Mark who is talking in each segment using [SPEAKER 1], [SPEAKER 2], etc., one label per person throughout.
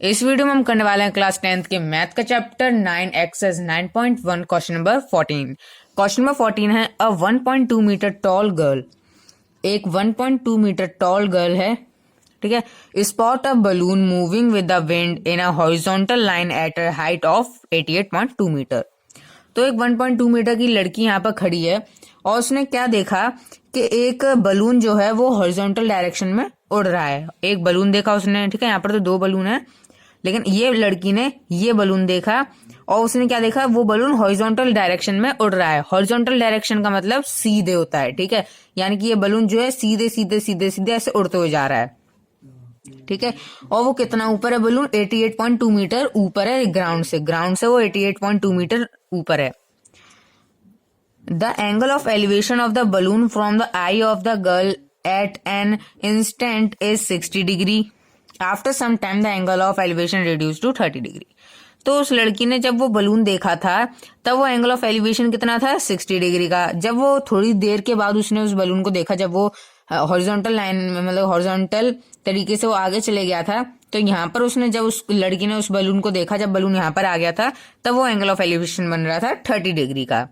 [SPEAKER 1] इस वीडियो में हम करने वाले हैं क्लास 10th के मैथ का chapter 9 exercise 9.1 question number 14। Question number 14 है अ 1.2 मीटर टॉल गर्ल। एक 1.2 मीटर टॉल गर्ल है, ठीक है। Spot a balloon moving with the wind in a horizontal line at a height of 88.2 metre. तो एक 1.2 metre की लड़की यहाँ पर खड़ी है और उसने क्या देखा कि एक बलून जो है वो हॉरिजॉन्टल डायरेक्शन में उड़ रहा है। एक बलून देखा उसने, ठीक है। यहाँ पर तो दो बलून है, लेकिन ये लड़की ने ये बलून देखा और उसने क्या देखा, वो बलून हॉरिजॉन्टल डायरेक्शन में उड़ रहा है। हॉरिजॉन्टल डायरेक्शन का मतलब सीधे होता है, ठीक है। यानी कि ये बलून जो है सीधे सीधे सीधे सीधे ऐसे उड़ते हुए जा रहा है, ठीक है। और वो कितना ऊपर है बलून? 88.2 मीटर ऊपर है ग्राउंड से। ग्राउंड से वो 88.2 मीटर ऊपर है। The angle of elevation of the balloon from the eye of the girl at an instant is 60 degree. After some time the angle of elevation reduce to 30 degree. तो उस लड़की ने जब वो बलून देखा था तब वो एंगल ऑफ एलिवेशन कितना था? 60 डिग्री का। जब वो थोड़ी देर के बाद उसने उस बलून को देखा, जब वो हॉरिजॉन्टल लाइन में मतलब हॉरिजॉन्टल तरीके से वो आगे चले गया था, तो यहाँ पर उसने जब उस लड़की ने उस बलून को देखा, जब बलून यहाँ पर आ गया था तब वो एंगल ऑफ एलिवेशन बन रहा था 30 डिग्री का,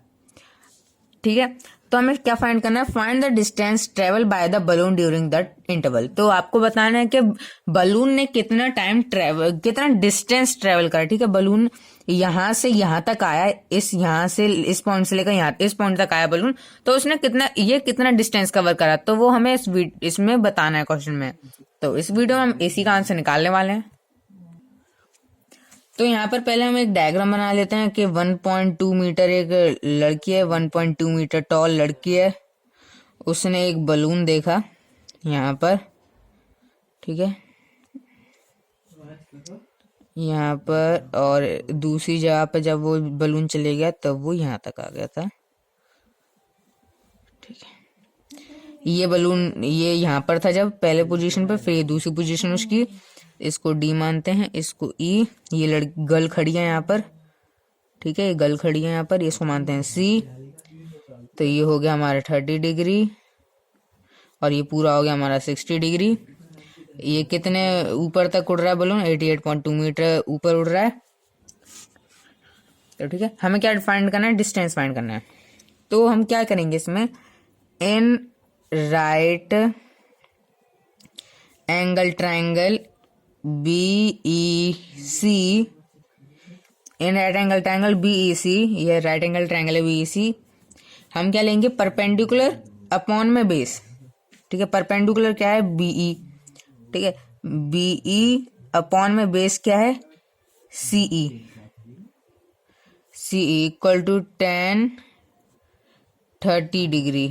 [SPEAKER 1] ठीक है। तो हमें क्या फाइंड करना है? Find the distance travel by the balloon during the interval. तो आपको बताना है कि बलून ने कितना टाइम ट्रेवल, कितना डिस्टेंस ट्रेवल करा, ठीक है। बलून यहां से यहां तक आया, इस यहां से इस पॉइंट से लेकर यहाँ इस पॉइंट तक आया बलून, तो उसने कितना डिस्टेंस कवर करा, तो वो हमें इसमें बताना है क्वेश्चन में। तो इस वीडियो में हम इसी का आंसर निकालने वाले हैं। तो यहाँ पर पहले हम एक डायग्राम बना लेते हैं कि 1.2 मीटर एक लड़की है, 1.2 मीटर टॉल लड़की है। उसने एक बलून देखा यहाँ पर, ठीक है, यहाँ पर, और दूसरी जगह पर जब वो बलून चले गया तब वो यहाँ तक आ गया था, ठीक है। ये बलून ये यहाँ पर था जब पहले पोजीशन पर, फिर ये दूसरी पोजीशन उसकी, इसको डी मानते हैं, इसको ई। ये लड़की गर्ल खड़ी है यहाँ पर, ठीक है, ये गर्ल खड़ी है यहाँ पर, इसको मानते हैं सी। तो ये हो गया हमारा 30 डिग्री और ये पूरा हो गया हमारा 60 डिग्री। ये कितने ऊपर तक उड़ रहा है बलून? 88.2 मीटर ऊपर उड़ रहा है। तो ठीक है, हमें क्या फाइंड करना है? डिस्टेंस फाइंड करना है। तो हम क्या करेंगे इसमें? इन राइट एंगल ट्राइंगल BEC, इन राइट एंगल ट्राइंगल BEC, ये राइट एंगल ट्राइंगल है BEC। हम क्या लेंगे? परपेंडिकुलर अपॉन में बेस, ठीक है। परपेंडिकुलर क्या है? BE, ठीक है। BE अपॉन में बेस क्या है? CE। CE equal to 10 30 degree,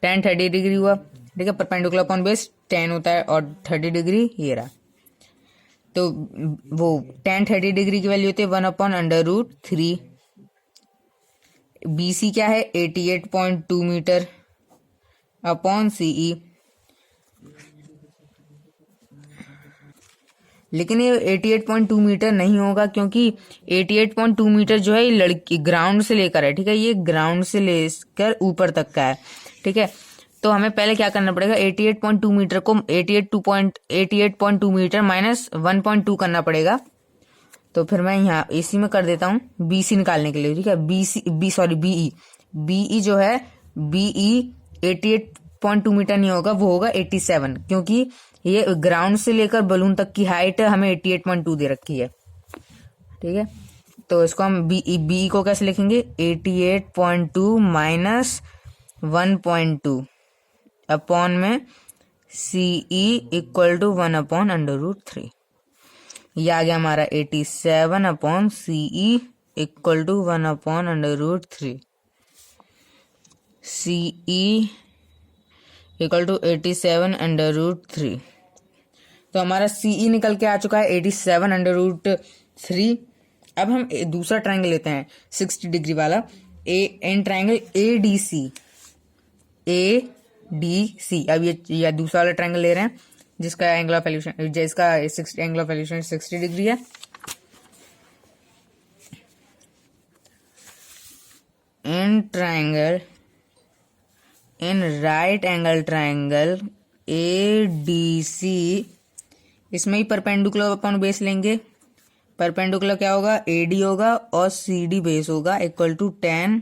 [SPEAKER 1] 10 30 degree हुआ, ठीक है। परपेंडिकुलर अपॉन बेस 10 होता है और 30 डिग्री ये रहा। तो वो 10 30 डिग्री की वैल्यू होती है 1/√3। BC क्या है? 88.2 मीटर अपॉन CE। लेकिन ये 88.2 मीटर नहीं होगा, क्योंकि 88.2 मीटर जो है ये लड़की ग्राउंड से लेकर है, ठीक है। ये ग्राउंड से लेकर ऊपर तक का है, ठीक है। तो हमें पहले क्या करना पड़ेगा? 88.2 मीटर को 88.2 मीटर माइनस 1.2 करना पड़ेगा। तो फिर मैं यहाँ इसी में कर देता हूँ BC निकालने के लिए, ठीक है। BE जो है, BE 88.2 मीटर नहीं होगा, वो होगा 87, क्योंकि ये ग्राउंड से लेकर बलून तक की हाइट हमें 88.2 दे रखी है, ठीक है। तो इसको हम BE को कैसे लिखेंगे? 88.2 माइनस 1.2 अपॉन में CE इक्वल टू 1/√3। ये आ गया हमारा 87 upon CE equal to 1/√3। CE equal to 87/√3। तो हमारा CE निकल के आ चुका है 87/√3। अब हम दूसरा ट्रायंगल लेते हैं 60 डिग्री वाला, इन ट्रायंगल ADC। अब ये दूसरा वाला ट्रायंगल ले रहे हैं जिसका एंगल ऑफ एलिवेशन, जिसका एंगल ऑफ एलिवेशन 60 डिग्री है। In right angle triangle ADC इसमें ही परपेंडिकुलर अपन बेस लेंगे। परपेंडिकुलर क्या होगा, AD होगा और CD बेस होगा equal to tan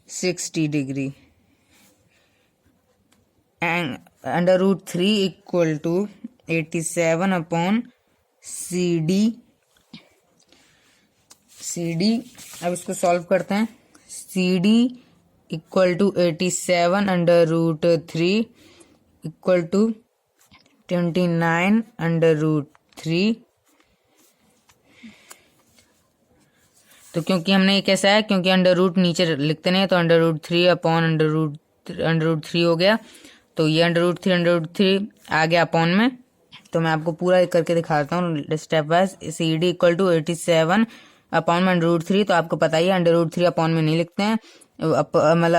[SPEAKER 1] 60 degree and under root 3 equal to 87 upon CD। अब इसको सॉल्व करते हैं। CD equal to 87 under root 3 equal to 29 under root 3। तो क्योंकि हमने ये कैसा है, क्योंकि अंडर रूट नीचे लिखते नहीं तो under root 3 upon under root 3 हो गया। तो ये अंडर रूट 3 आ गया अपॉन में। तो मैं आपको पूरा करके दिखाता हूँ step wise. CD equal to 87 upon में अंडर रूट 3। तो आपको पता ही है अंडर रूट 3 अपॉन में नहीं लिखते हैं, मतलब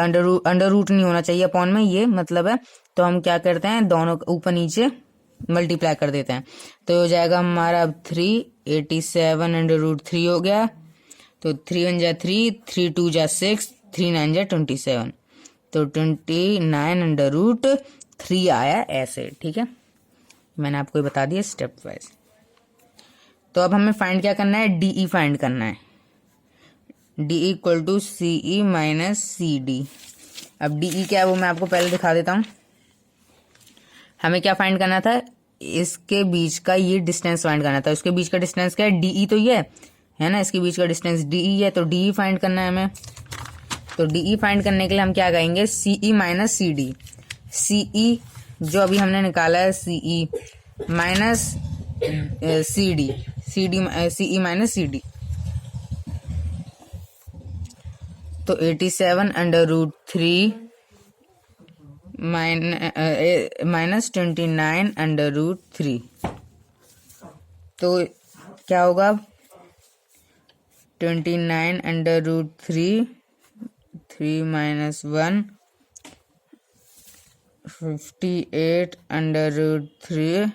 [SPEAKER 1] अंडर रूट नहीं होना चाहिए अपॉन में, ये मतलब है। तो हम क्या करते हैं, दोनों ऊपर नीचे मल्टीप्लाई कर देते हैं। तो हो जाएगा हमारा अब 87 अंडर रूट 3 हो गया। तो 3 1 जा 3, 3 2 जा 6, 3 9 जा 27। तो 29 अंडर रूट 3 आया ऐसे, ठीक है। मैंने आपको बता दिया स्टेप वाइज। तो अब हमें फाइंड क्या करना है, DE फाइंड करना है। DE equal to CE minus CD। अब DE क्या है वो मैं आपको पहले दिखा देता हूँ। हमें क्या फाइंड करना था, इसके बीच का ये डिस्टेंस फाइंड करना था। उसके बीच का डिस्टेंस क्या है, DE तो ये है ना, इसके बीच का डिस्टेंस DE है। तो DE फाइंड करना है हमें। तो DE फाइंड करने के लिए हम क्या कहेंगे, CE माइनस CD। CE जो अभी हमने निकाला है, CE minus CD, CE minus CD। तो 87 under root 3 minus 29 under root 3। तो क्या होगा, 29 under root 3 minus 1, 58 under root 3।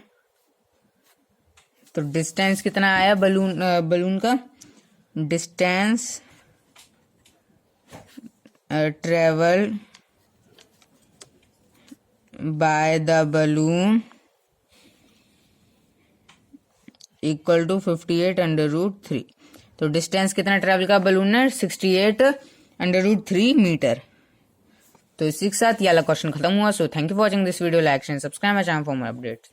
[SPEAKER 1] तो डिस्टेंस कितना आया बलून का distance travel by the balloon equal to 58 under root 3। तो डिस्टेंस कितना ट्रेवल का बलून है, 68 अंडर रूट 3 मीटर। तो इसी के साथ ये वाला क्वेश्चन खत्म हुआ। So thank you for watching this video, like and subscribe my channel for more updates.